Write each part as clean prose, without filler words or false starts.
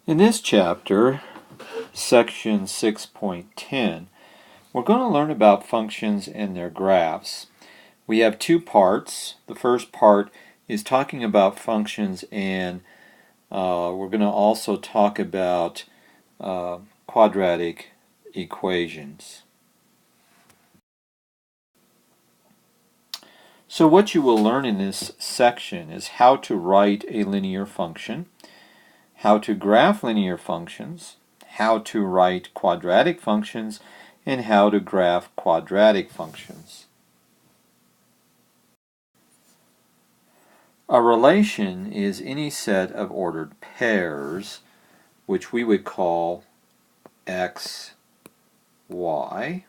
In this chapter, section 6.10, we're going to learn about functions and their graphs. We have two parts. The first part is talking about functions, and we're going to also talk about quadratic equations. So what you will learn in this section is how to write a linear function, how to graph linear functions, how to write quadratic functions, and how to graph quadratic functions. A relation is any set of ordered pairs, which we would call x, y.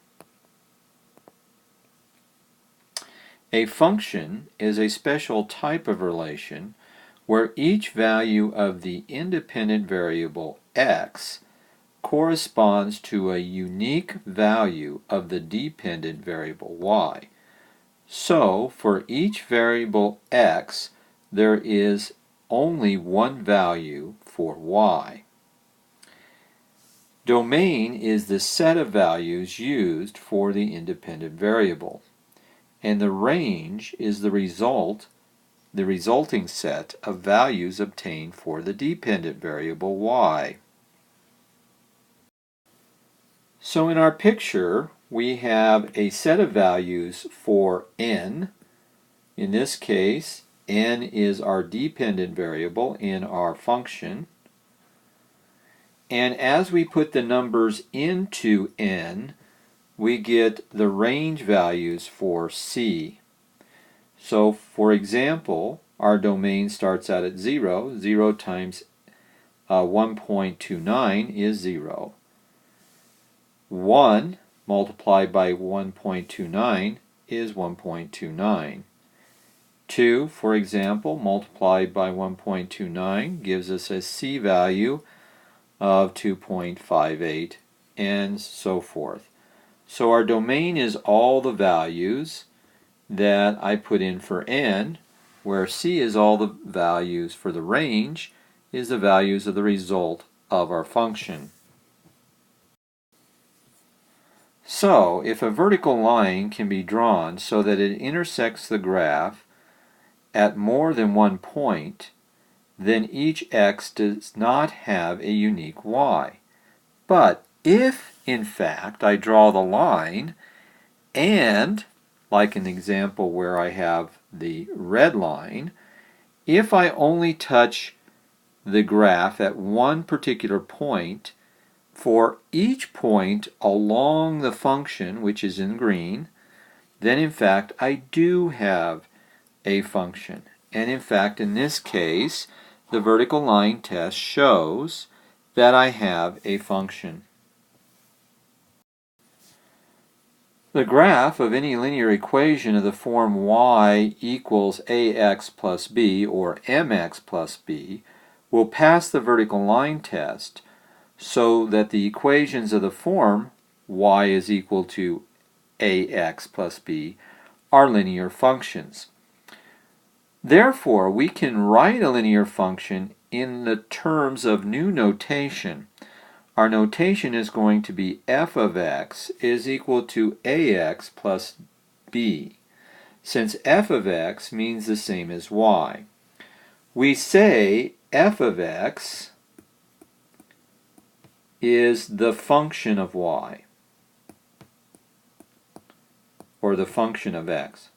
A function is a special type of relation where each value of the independent variable x corresponds to a unique value of the dependent variable y. So, for each variable x, there is only one value for y. Domain is the set of values used for the independent variable, and the range is the resulting set of values obtained for the dependent variable y. So in our picture, we have a set of values for n. In this case, n is our dependent variable in our function. And as we put the numbers into n, we get the range values for c. So, for example, our domain starts out at 0. 0 times 1.29 is 0. 1 multiplied by 1.29 is 1.29. 2, for example, multiplied by 1.29 gives us a c value of 2.58, and so forth. So our domain is all the values that I put in for n, where c is all the values for the range, is the values of the result of our function. So, if a vertical line can be drawn so that it intersects the graph at more than one point, then each x does not have a unique y. But if, in fact, I draw the line and, like an example where I have the red line, if I only touch the graph at one particular point, for each point along the function, which is in green, then in fact I do have a function. And in fact, in this case, the vertical line test shows that I have a function. The graph of any linear equation of the form y equals ax plus b, or mx plus b, will pass the vertical line test, so that the equations of the form y is equal to ax plus b are linear functions. Therefore, we can write a linear function in the terms of new notation. Our notation is going to be f of x is equal to ax plus b, since f of x means the same as y. We say f of x is the function of y, or the function of x.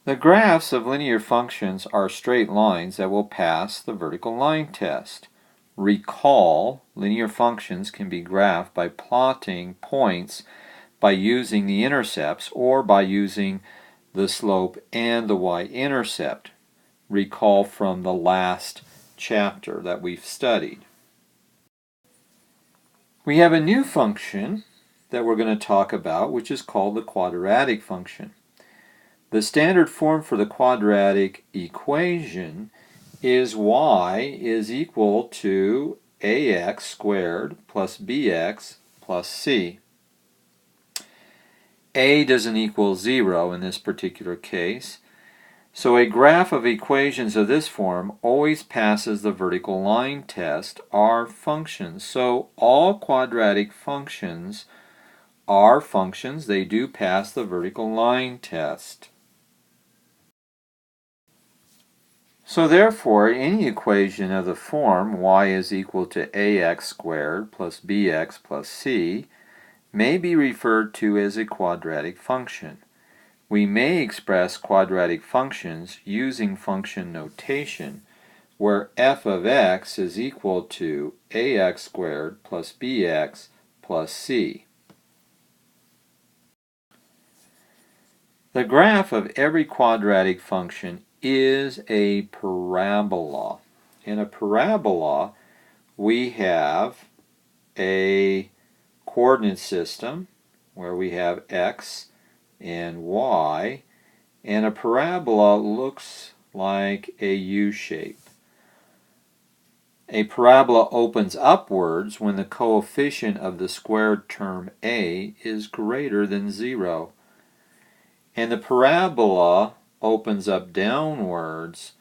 The graphs of linear functions are straight lines that will pass the vertical line test. Recall, linear functions can be graphed by plotting points by using the intercepts or by using the slope and the y-intercept. Recall from the last chapter that we've studied. We have a new function that we're going to talk about, which is called the quadratic function. The standard form for the quadratic equation is y is equal to ax squared plus bx plus c. a doesn't equal 0 in this particular case. So a graph of equations of this form always passes the vertical line test, are functions. So all quadratic functions are functions. They do pass the vertical line test. So therefore, any equation of the form y is equal to ax squared plus bx plus c may be referred to as a quadratic function. We may express quadratic functions using function notation, where f of x is equal to ax squared plus bx plus c. The graph of every quadratic function is a parabola. In a parabola, we have a coordinate system where we have x and y, and a parabola looks like a U shape. A parabola opens upwards when the coefficient of the squared term a is greater than 0. And the parabola opens up downwards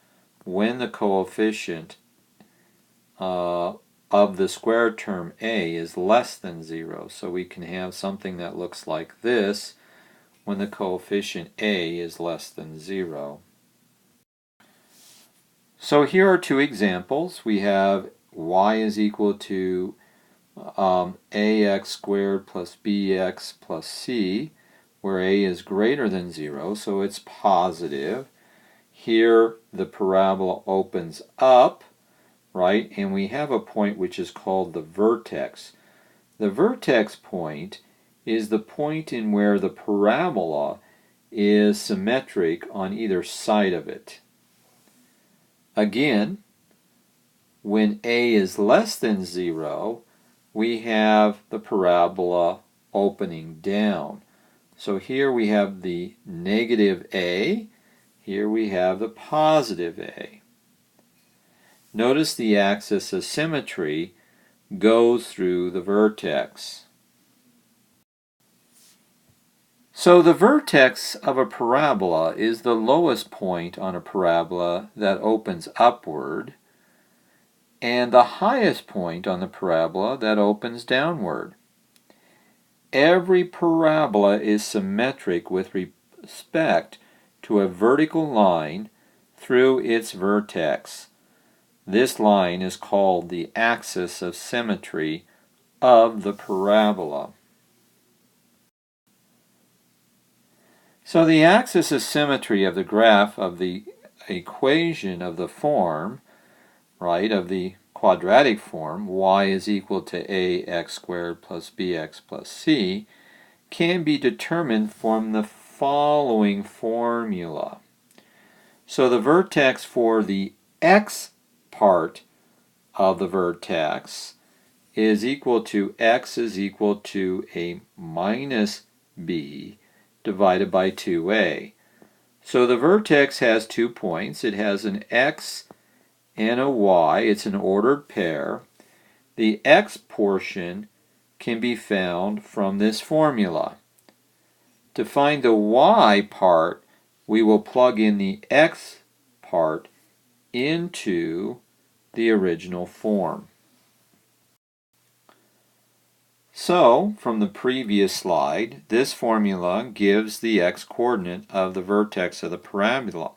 when the coefficient of the squared term a is less than 0. So we can have something that looks like this when the coefficient a is less than 0. So here are two examples. We have y is equal to ax squared plus bx plus c, where a is greater than 0, so it's positive. Here the parabola opens up, right, and we have a point which is called the vertex. The vertex point is the point in where the parabola is symmetric on either side of it. Again, when a is less than 0, we have the parabola opening down. So here we have the negative a, here we have the positive a. Notice the axis of symmetry goes through the vertex. So the vertex of a parabola is the lowest point on a parabola that opens upward, and the highest point on the parabola that opens downward. Every parabola is symmetric with respect to a vertical line through its vertex. This line is called the axis of symmetry of the parabola. So the axis of symmetry of the graph of the equation of the form, right, of the quadratic form, y is equal to ax squared plus bx plus c, can be determined from the following formula. So the vertex for the x part of the vertex is equal to x is equal to a minus b divided by 2a. So the vertex has 2 points. It has an x and a y. It's an ordered pair. The x portion can be found from this formula. To find the y part, we will plug in the x part into the original form. So, from the previous slide, this formula gives the x-coordinate of the vertex of the parabola.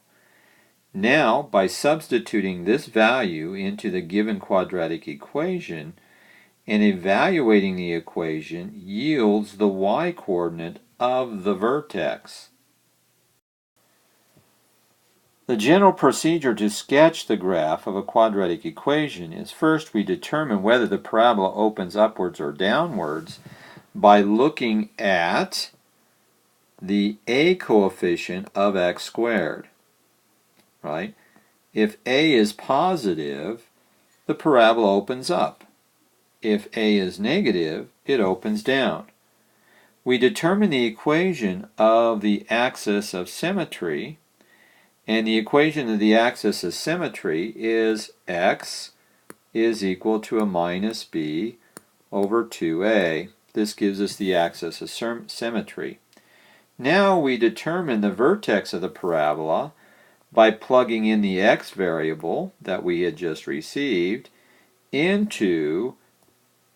Now, by substituting this value into the given quadratic equation and evaluating the equation yields the y-coordinate of the vertex. The general procedure to sketch the graph of a quadratic equation is first we determine whether the parabola opens upwards or downwards by looking at the a coefficient of x squared, right? If a is positive, the parabola opens up. If a is negative, it opens down. We determine the equation of the axis of symmetry, and the equation of the axis of symmetry is x is equal to a minus b over 2a. This gives us the axis of symmetry. Now we determine the vertex of the parabola by plugging in the x variable that we had just received into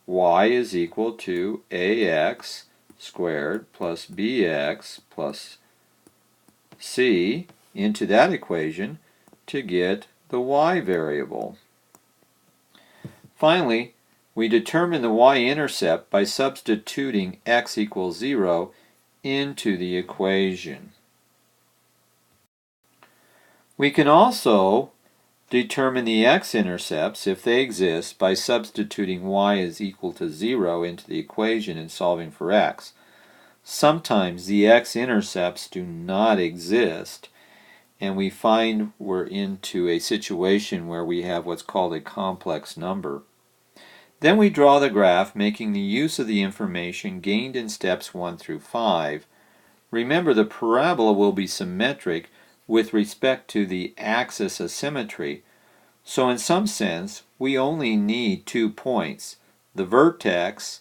y is equal to ax squared plus bx plus c into that equation to get the y variable. Finally, we determine the y-intercept by substituting x equals 0 into the equation. We can also determine the x-intercepts, if they exist, by substituting y is equal to 0 into the equation and solving for x. Sometimes the x-intercepts do not exist, and we find we're into a situation where we have what's called a complex number. Then we draw the graph, making the use of the information gained in steps 1 through 5. Remember, the parabola will be symmetric with respect to the axis of symmetry. So in some sense, we only need 2 points, the vertex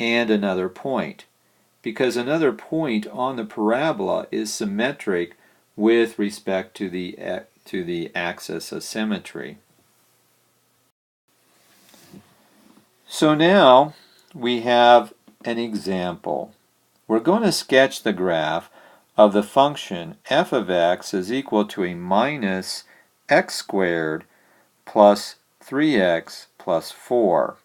and another point, because another point on the parabola is symmetric with respect to the axis of symmetry. So now we have an example. We're going to sketch the graph of the function f of x is equal to a minus x squared plus 3x plus 4.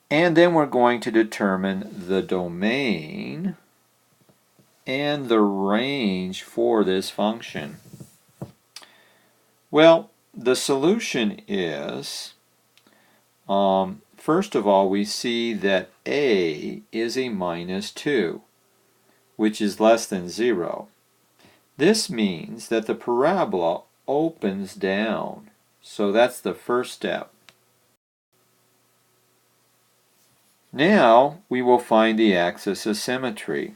And then we're going to determine the domain and the range for this function. Well, the solution is, first of all, we see that a is a minus 2, which is less than 0. This means that the parabola opens down. So that's the first step. Now we will find the axis of symmetry.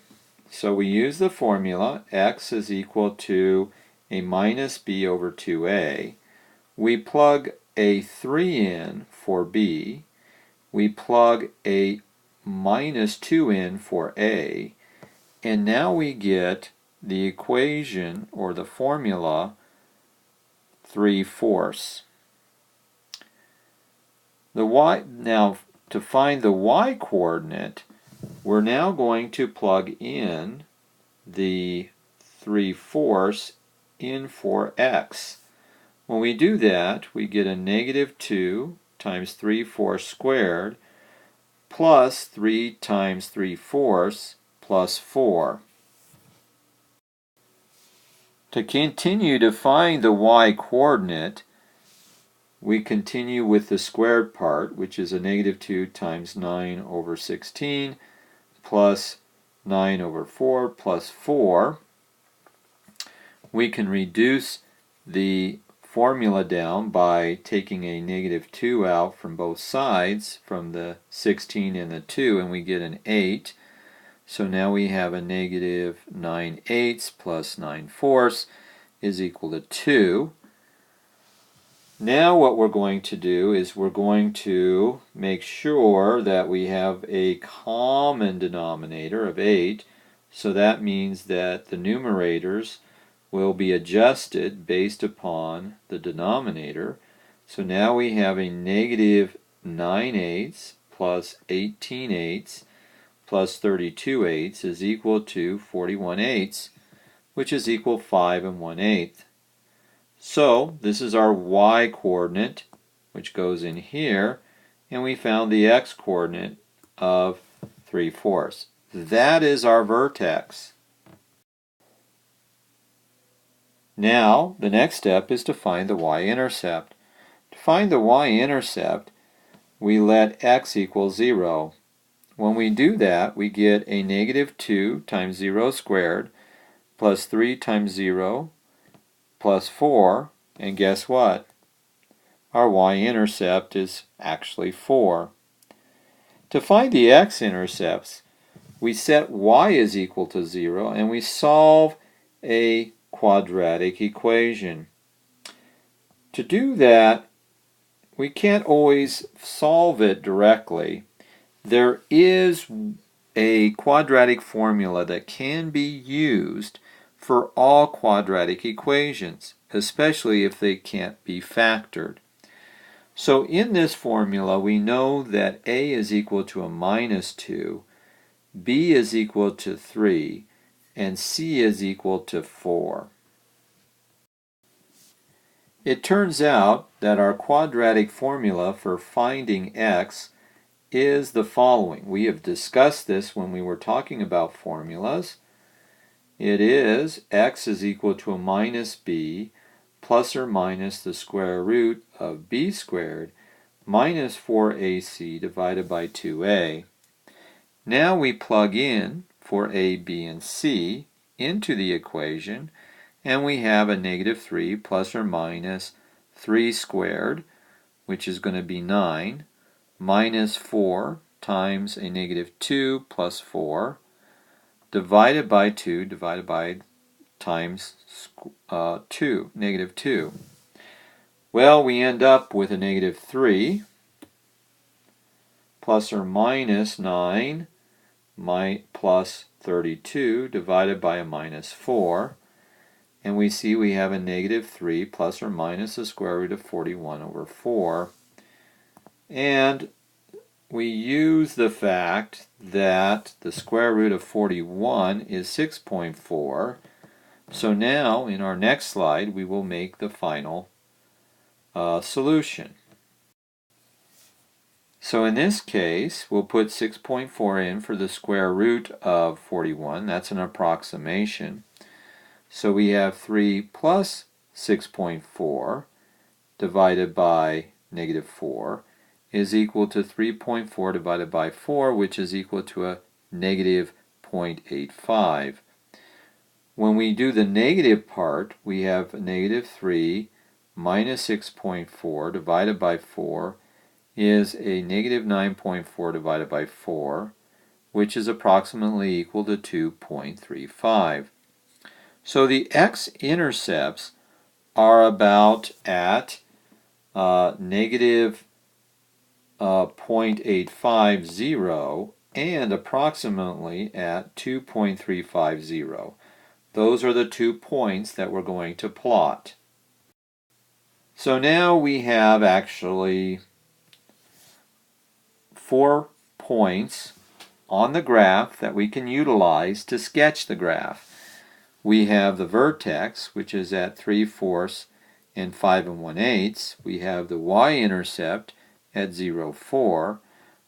So we use the formula x is equal to a minus b over 2a. We plug a 3 in for b. We plug a minus 2 in for a. And now we get the equation, or the formula, 3/4. Now, to find the y-coordinate, we're now going to plug in the 3/4 in for x. When we do that, we get a negative 2 times 3/4 squared plus 3 times 3/4 plus 4. To continue to find the y-coordinate, we continue with the squared part, which is a negative 2 times 9 over 16 plus 9 over 4 plus 4. We can reduce the formula down by taking a negative 2 out from both sides, from the 16 and the 2, and we get an 8. So now we have a negative 9/8 plus 9/4 is equal to 2. Now what we're going to do is we're going to make sure that we have a common denominator of 8. So that means that the numerators will be adjusted based upon the denominator. So now we have a negative 9/8 plus 18/8 plus 32/8 is equal to 41/8, which is equal 5 1/8. So this is our y-coordinate, which goes in here, and we found the x-coordinate of 3/4. That is our vertex. Now the next step is to find the y-intercept. To find the y-intercept, we let x equal 0. When we do that, we get a negative 2 times 0 squared plus 3 times 0 plus 4, and guess what? Our y-intercept is actually 4. To find the x-intercepts, we set y is equal to 0 and we solve a quadratic equation. To do that, we can't always solve it directly. There is a quadratic formula that can be used for all quadratic equations, especially if they can't be factored. So in this formula, we know that a is equal to a minus 2, b is equal to 3, and c is equal to 4. It turns out that our quadratic formula for finding x is the following. We have discussed this when we were talking about formulas. It is x is equal to a minus b plus or minus the square root of b squared minus 4ac divided by 2a. Now we plug in for a, b, and c into the equation, and we have a negative 3 plus or minus 3 squared, which is going to be 9, minus 4 times a negative 2 plus 4, divided by 2, divided by times 2, negative 2. Well, we end up with a negative 3 plus or minus 9 plus 32 divided by a minus 4. And we see we have a negative 3 plus or minus the square root of 41 over 4. And we use the fact that the square root of 41 is 6.4. So now, in our next slide, we will make the final solution. So in this case, we'll put 6.4 in for the square root of 41. That's an approximation. So we have 3 plus 6.4 divided by negative 4 is equal to 3.4 divided by 4, which is equal to a negative 0.85. When we do the negative part, we have negative 3 minus 6.4 divided by 4 is a negative 9.4 divided by 4, which is approximately equal to 2.35. So the x-intercepts are about at negative 0.850 and approximately at 2.350. Those are the 2 points that we're going to plot. So now we have actually 4 points on the graph that we can utilize to sketch the graph. We have the vertex, which is at 3/4 and 5 1/8. We have the y-intercept at 0, 4.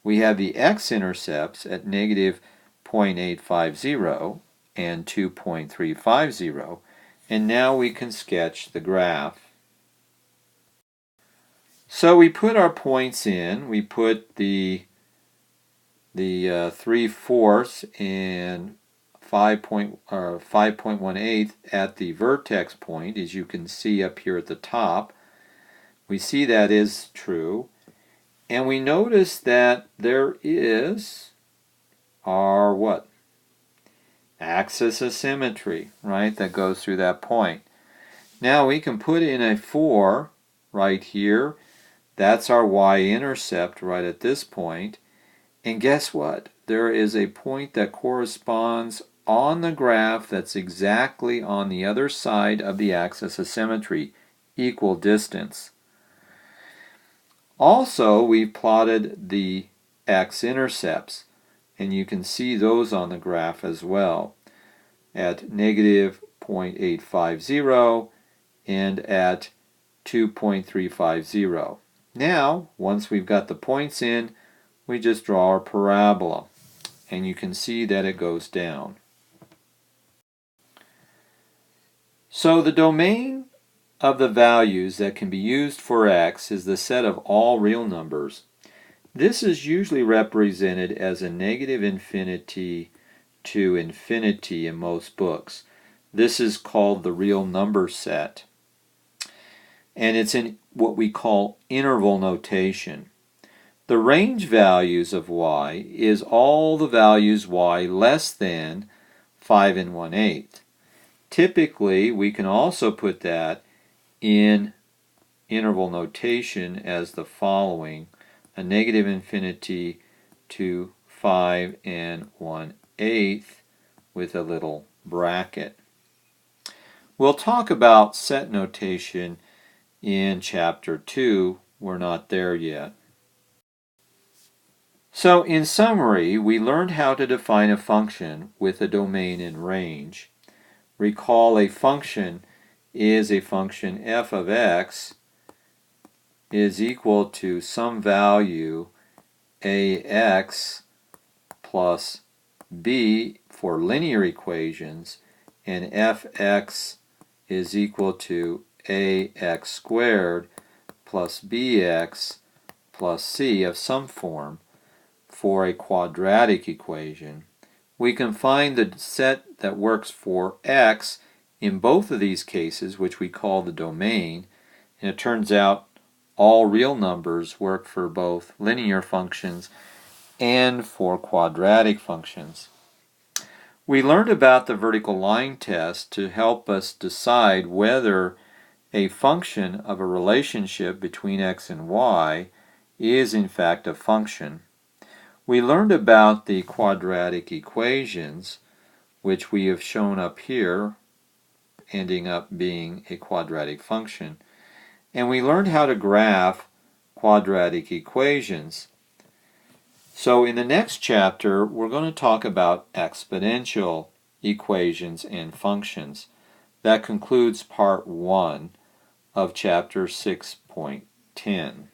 We have the x-intercepts at negative 0.850 and 2.350. And now we can sketch the graph. So we put our points in. We put the 3/4 and 5.18 at the vertex point, as you can see up here at the top. We see that is true. And we notice that there is our what? Axis of symmetry, right? That goes through that point. Now we can put in a 4 right here. That's our y-intercept right at this point. And guess what? There is a point that corresponds on the graph that's exactly on the other side of the axis of symmetry, equal distance. Also, we've plotted the x-intercepts, and you can see those on the graph as well, at negative 0.850 and at 2.350. Now, once we've got the points in, we just draw our parabola, and you can see that it goes down. So the domain of the values that can be used for x is the set of all real numbers. This is usually represented as a negative infinity to infinity in most books. This is called the real number set. And it's in what we call interval notation. The range values of y is all the values y less than 5 1/8. Typically, we can also put that in interval notation as the following: a negative infinity to 5 1/8 with a little bracket. We'll talk about set notation in Chapter 2. We're not there yet. So in summary, we learned how to define a function with a domain and range. Recall a function is a function f of x is equal to some value ax plus b for linear equations, and fx is equal to ax squared plus bx plus c of some form for a quadratic equation. We can find the set that works for x in both of these cases, which we call the domain, and it turns out all real numbers work for both linear functions and for quadratic functions. We learned about the vertical line test to help us decide whether a function of a relationship between x and y is in fact a function. We learned about the quadratic equations, which we have shown up here, ending up being a quadratic function. And we learned how to graph quadratic equations. So in the next chapter, we're going to talk about exponential equations and functions. That concludes part 1 of chapter 6.10.